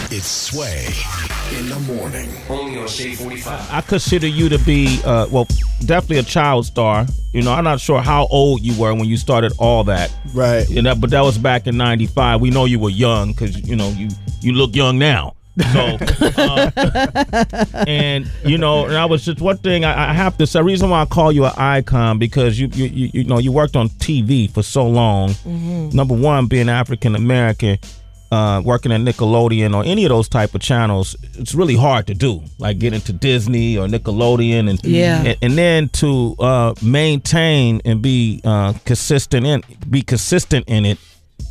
It's Sway in the morning. Only on Shade 45. I consider you to be, definitely a child star. You know, I'm not sure how old you were when you started all that. Right. You know, but that was back in '95. We know you were young because, you know, you look young now. So, and you know, and I was just one thing I have to say. The reason why I call you an icon because you know you worked on TV for so long. Mm-hmm. Number one, being African American, working at Nickelodeon or any of those type of channels, it's really hard to do. Like get into Disney or Nickelodeon, and then to maintain and be consistent in it.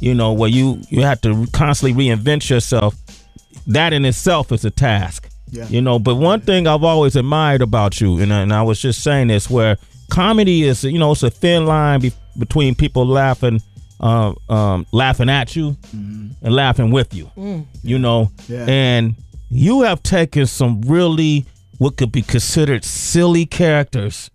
You know, where you have to constantly reinvent yourself. That in itself is a task, you know. But one thing I've always admired about you, and I was just saying this, where comedy is, you know, it's a thin line between people laughing at you and laughing with you, you know. Yeah. And you have taken some really what could be considered silly characters.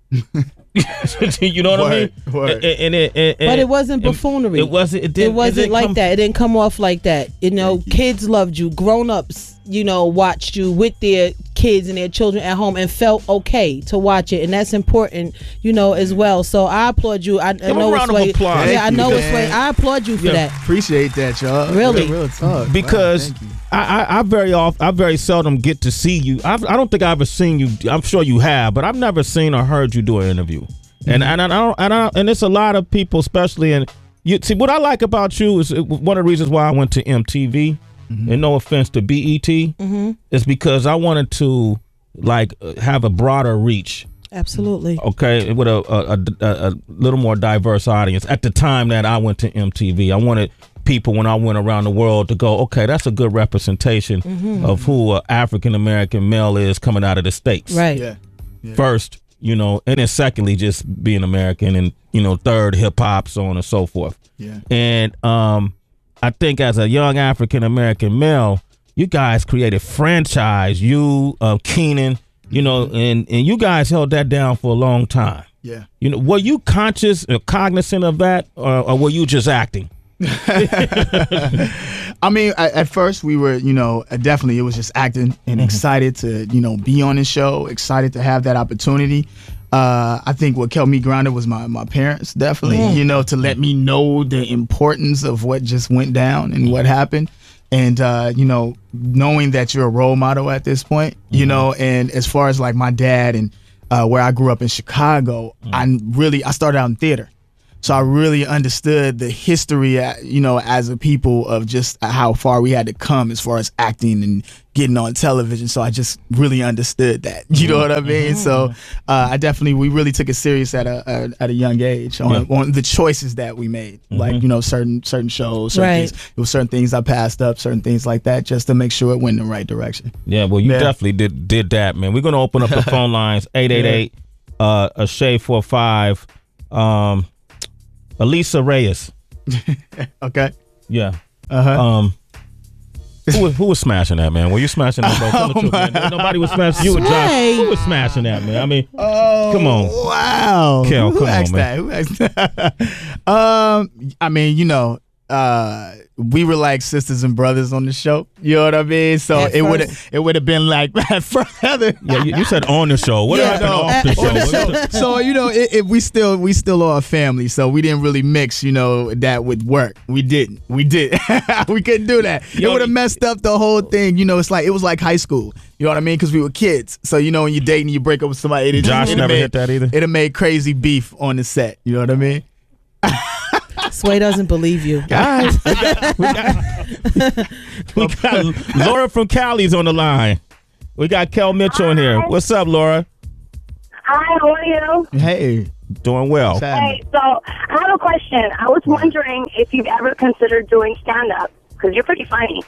You know what I mean? Word. But it wasn't buffoonery. It wasn't like that. It didn't come off like that. You know, kids loved you. Grown-ups, you know, watched you with their kids and their children at home and felt okay to watch it, and that's important, you know, as well. So I applaud you. I know it's way. Yeah, I know it's way. I applaud you for that. Appreciate that, y'all. Really, real talk. Because I very seldom get to see you. I don't think I've ever seen you. I'm sure you have, but I've never seen or heard you do an interview. And and it's a lot of people, especially in you. See, what I like about you is one of the reasons why I went to MTV. And no offense to BET, is because I wanted to have a broader reach. Absolutely. Okay, with a little more diverse audience. At the time that I went to MTV, I wanted people when I went around the world to go, okay, that's a good representation of who an African American male is coming out of the States. Right. Yeah. First, you know, and then secondly, just being American, and you know, third, hip hop, so on and so forth. Yeah. And I think as a young African American male, you guys created franchise. You, Keenan, you know, and you guys held that down for a long time. Yeah. You know, were you conscious or cognizant of that, or were you just acting? I mean, at first we were, you know, definitely it was just acting and excited to, you know, be on the show, excited to have that opportunity. I think what kept me grounded was my parents, definitely, you know, to let me know the importance of what just went down and what happened. And, you know, knowing that you're a role model at this point, you know, and as far as like my dad and where I grew up in Chicago, I started out in theater. So I really understood the history, you know, as a people of just how far we had to come as far as acting and getting on television. So I just really understood that. You know what I mean? So we really took it serious at a young age on the choices that we made. Like, you know, certain shows, things. It was certain things I passed up, certain things like that, just to make sure it went in the right direction. Yeah, well, you definitely did that, man. We're going to open up the phone lines, 888 Shade 45. Elisa Reyes. Okay. Yeah. Who was smashing that, man? Were you smashing that? Man. Nobody was smashing you. Josh. Who was smashing that, man? I mean, come on. Wow. Kel, Who asked that? Who asked that? I mean, you know, we were like sisters and brothers on the show. You know what I mean? So it would have been like further. Yeah, you said on the show. What happened off the show? So you know, we still are a family. So we didn't really mix, you know, that with work. We didn't. We couldn't do that. It would have messed up the whole thing. You know, it was like high school. You know what I mean? Because we were kids. So you know, when you're dating, you break up with somebody. Josh never hit that either. It'd have made crazy beef on the set. You know what I mean? Sway doesn't believe you. Guys, we got Laura from Cali's on the line. We got Kel Mitchell in here. What's up, Laura? Hi, how are you? Hey. Doing well. Hey, so I have a question. I was wondering if you've ever considered doing stand-up, because you're pretty funny.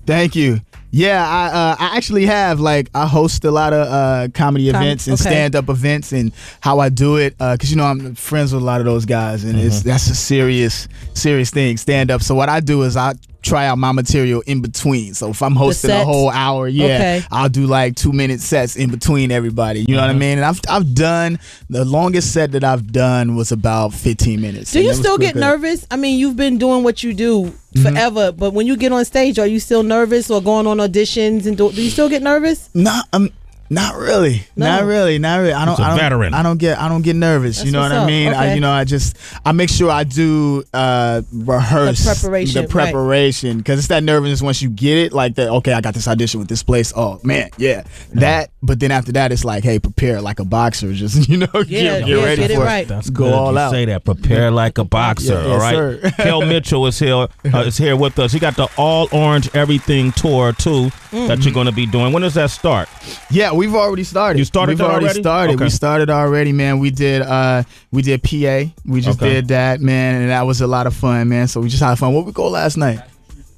Thank you. Yeah, I actually have. Like, I host a lot of comedy events and stand-up events, and how I do it, because, you know, I'm friends with a lot of those guys, and that's a serious thing, stand-up. So what I do is I try out my material in between. So if I'm hosting a whole hour, I'll do like 2-minute sets in between everybody. You know what I mean? And I've done, the longest set that I've done was about 15 minutes. Do you still get nervous? I mean, you've been doing what you do forever, but when you get on stage, are you still nervous, or going on auditions, and do you still get nervous? Not really. No. Not really. I don't get nervous. That's you know what I mean? Okay. I make sure I do rehearse the preparation because it's that nervousness once you get it, like that. Okay, I got this audition with this place. Oh man, that. But then after that, it's like, hey, prepare like a boxer. Just get ready for it. Right. That's go good. all you out. Say that. Prepare like a boxer. All right. Sir. Kel Mitchell is here with us. He got the All Orange Everything tour too that you're going to be doing. When does that start? Yeah, we've already started. You started already? Started. Okay. We started already, man. We did PA. We just did that, man, and that was a lot of fun, man. So we just had fun. Where we go last night?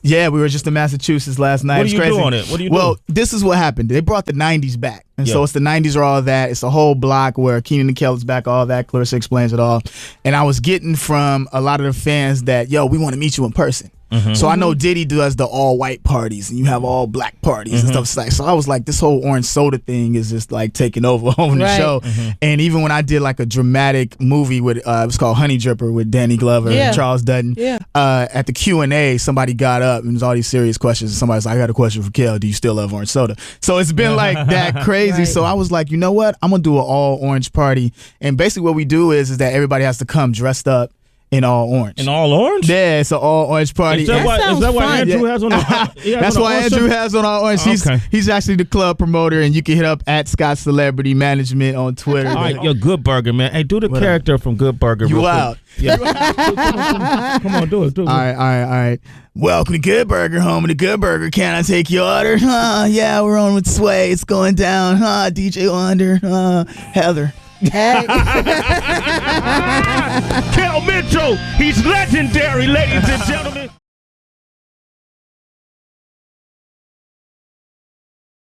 Yeah, we were just in Massachusetts last night. What do you do on it? What do you do? Well, this is what happened. They brought the 90s back. And so it's the 90s or all of that. It's a whole block where Keenan and Kel is back, all that. Clarissa explains it all. And I was getting from a lot of the fans that, we want to meet you in person. So I know Diddy does the all white parties and you have all black parties and stuff like. So I was like, this whole orange soda thing is just like taking over on the show. And even when I did like a dramatic movie with it was called Honey Dripper with Danny Glover and Charles Dutton. At the Q&A, somebody got up and there's all these serious questions. And somebody's like, I got a question for Kel. Do you still love orange soda? So it's been like that crazy. So I was like, you know what? I'm gonna do an all orange party. And basically what we do is that everybody has to come dressed up in all orange. In all orange? Yeah, it's an all orange party. Is that why Andrew has on That's why Andrew has on all orange. He's actually the club promoter, and you can hit up at Scott Celebrity Management on Twitter. All right, your Good Burger, man. Hey, do the character from Good Burger. You out. Yeah. Come on, do it. All right. Welcome to Good Burger, home of the Good Burger. Can I take your order? Yeah, we're on with Sway. It's going down. DJ Wonder. Heather. Hey. Kel Mitchell, he's legendary, ladies and gentlemen.